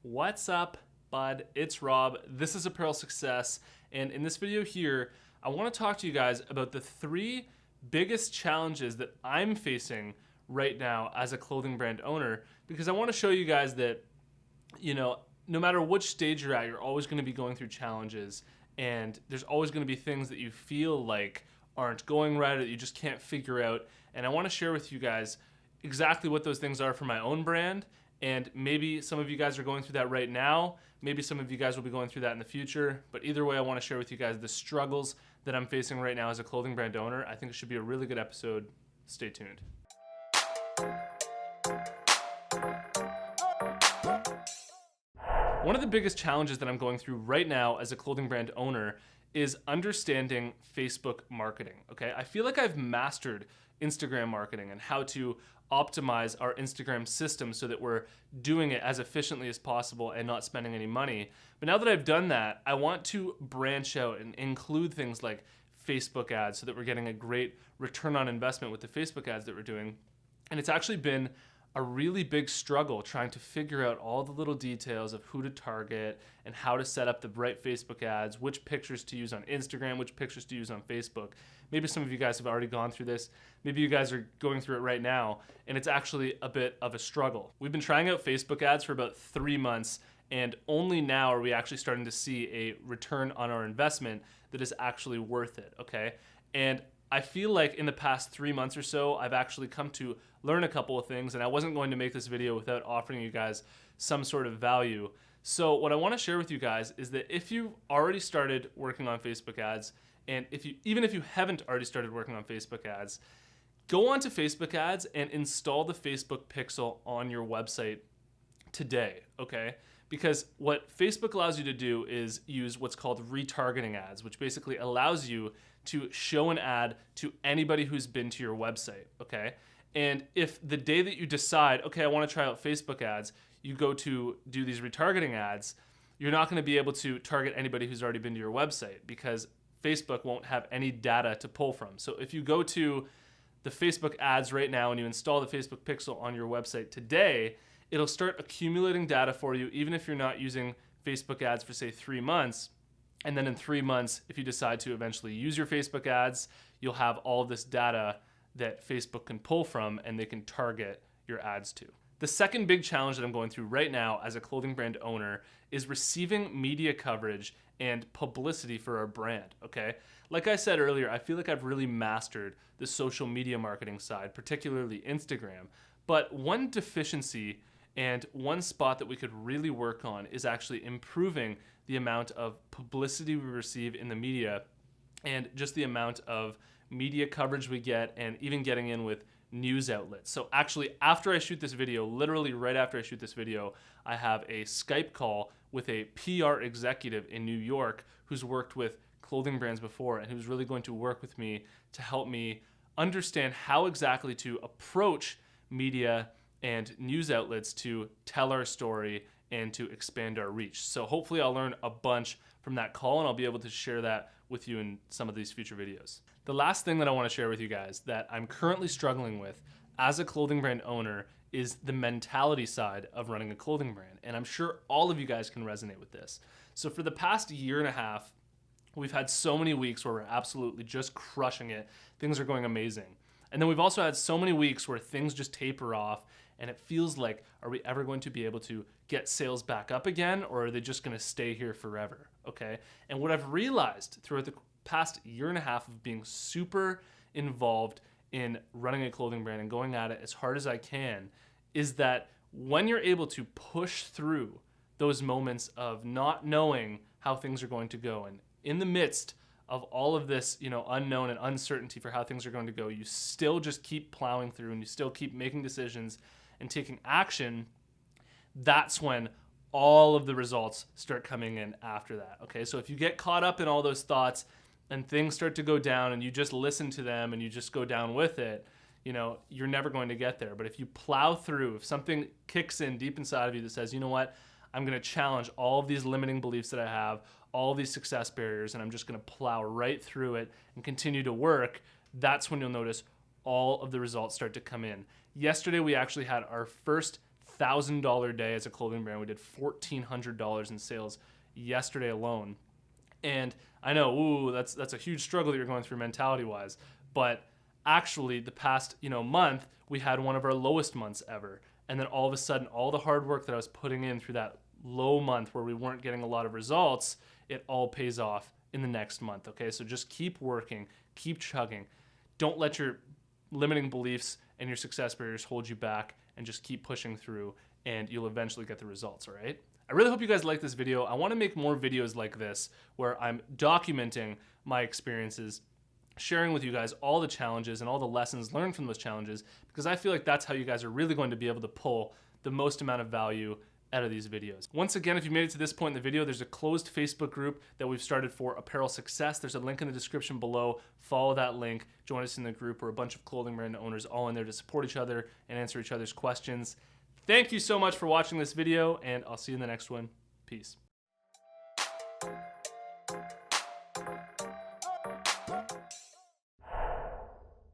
What's up, bud? It's Rob. This is Apparel Success, and in this video here, I want to talk to you guys about the 3 biggest challenges that I'm facing right now as a clothing brand owner, because I want to show you guys that, no matter which stage you're at, you're always going to be going through challenges, and there's always going to be things that you feel like aren't going right or that you just can't figure out. And I want to share with you guys exactly what those things are for my own brand. And maybe some of you guys are going through that right now. Maybe some of you guys will be going through that in the future. But either way, I want to share with you guys the struggles that I'm facing right now as a clothing brand owner. I think it should be a really good episode. Stay tuned. One of the biggest challenges that I'm going through right now as a clothing brand owner is understanding Facebook marketing, okay? I feel like I've mastered Instagram marketing and how to optimize our Instagram system so that we're doing it as efficiently as possible and not spending any money. But now that I've done that, I want to branch out and include things like Facebook ads so that we're getting a great return on investment with the Facebook ads that we're doing. And it's actually been a really big struggle trying to figure out all the little details of who to target and how to set up the right Facebook ads, which pictures to use on Instagram, which pictures to use on Facebook. Maybe some of you guys have already gone through this. Maybe you guys are going through it right now, and it's actually a bit of a struggle. We've been trying out Facebook ads for about 3 months, and only now are we actually starting to see a return on our investment that is actually worth it, okay? And I feel like in the past 3 months or so, I've actually come to learn a couple of things, and I wasn't going to make this video without offering you guys some sort of value. So what I want to share with you guys is that if you already started working on Facebook ads, and even if you haven't already started working on Facebook ads, go onto Facebook ads and install the Facebook Pixel on your website today, okay? Because what Facebook allows you to do is use what's called retargeting ads, which basically allows you to show an ad to anybody who's been to your website, okay? And if the day that you decide, okay, I want to try out Facebook ads, you go to do these retargeting ads, you're not going to be able to target anybody who's already been to your website because Facebook won't have any data to pull from. So if you go to the Facebook ads right now and you install the Facebook Pixel on your website today, it'll start accumulating data for you, even if you're not using Facebook ads for, say, 3 months. And then in 3 months, if you decide to eventually use your Facebook ads, you'll have all of this data that Facebook can pull from and they can target your ads to. The second big challenge that I'm going through right now as a clothing brand owner is receiving media coverage and publicity for our brand, okay? Like I said earlier, I feel like I've really mastered the social media marketing side, particularly Instagram. But one deficiency and one spot that we could really work on is actually improving the amount of publicity we receive in the media and just the amount of media coverage we get, and even getting in with news outlets. So actually, after I shoot this video, literally right after I shoot this video, I have a Skype call with a PR executive in New York who's worked with clothing brands before and who's really going to work with me to help me understand how exactly to approach media and news outlets to tell our story and to expand our reach. So hopefully I'll learn a bunch from that call and I'll be able to share that with you in some of these future videos. The last thing that I want to share with you guys that I'm currently struggling with as a clothing brand owner is the mentality side of running a clothing brand. And I'm sure all of you guys can resonate with this. So for the past year and a half, we've had so many weeks where we're absolutely just crushing it. Things are going amazing. And then we've also had so many weeks where things just taper off and it feels like, are we ever going to be able to get sales back up again, or are they just going to stay here forever, okay? And what I've realized throughout the past year and a half of being super involved in running a clothing brand and going at it as hard as I can is that when you're able to push through those moments of not knowing how things are going to go, and in the midst of all of this, unknown and uncertainty for how things are going to go, you still just keep plowing through and you still keep making decisions and taking action, that's when all of the results start coming in after that, okay? So if you get caught up in all those thoughts and things start to go down and you just listen to them and you just go down with it, you're never going to get there. But if you plow through, if something kicks in deep inside of you that says, you know what, I'm going to challenge all of these limiting beliefs that I have, all of these success barriers, and I'm just going to plow right through it and continue to work, that's when you'll notice all of the results start to come in. Yesterday, we actually had our first $1,000 day as a clothing brand. We did $1,400 in sales yesterday alone. And I know, ooh, that's a huge struggle that you're going through mentality-wise. But actually, the past month, we had one of our lowest months ever. And then all of a sudden, all the hard work that I was putting in through that low month where we weren't getting a lot of results, it all pays off in the next month, okay? So just keep working, keep chugging. Don't let your limiting beliefs and your success barriers hold you back, and just keep pushing through, and you'll eventually get the results, all right? I really hope you guys like this video. I want to make more videos like this where I'm documenting my experiences, sharing with you guys all the challenges and all the lessons learned from those challenges, because I feel like that's how you guys are really going to be able to pull the most amount of value out of these videos. Once again, if you made it to this point in the video, there's a closed Facebook group that we've started for apparel success. There's a link in the description below. Follow that link. Join us in the group. We're a bunch of clothing brand owners all in there to support each other and answer each other's questions. Thank you so much for watching this video, and I'll see you in the next one. Peace.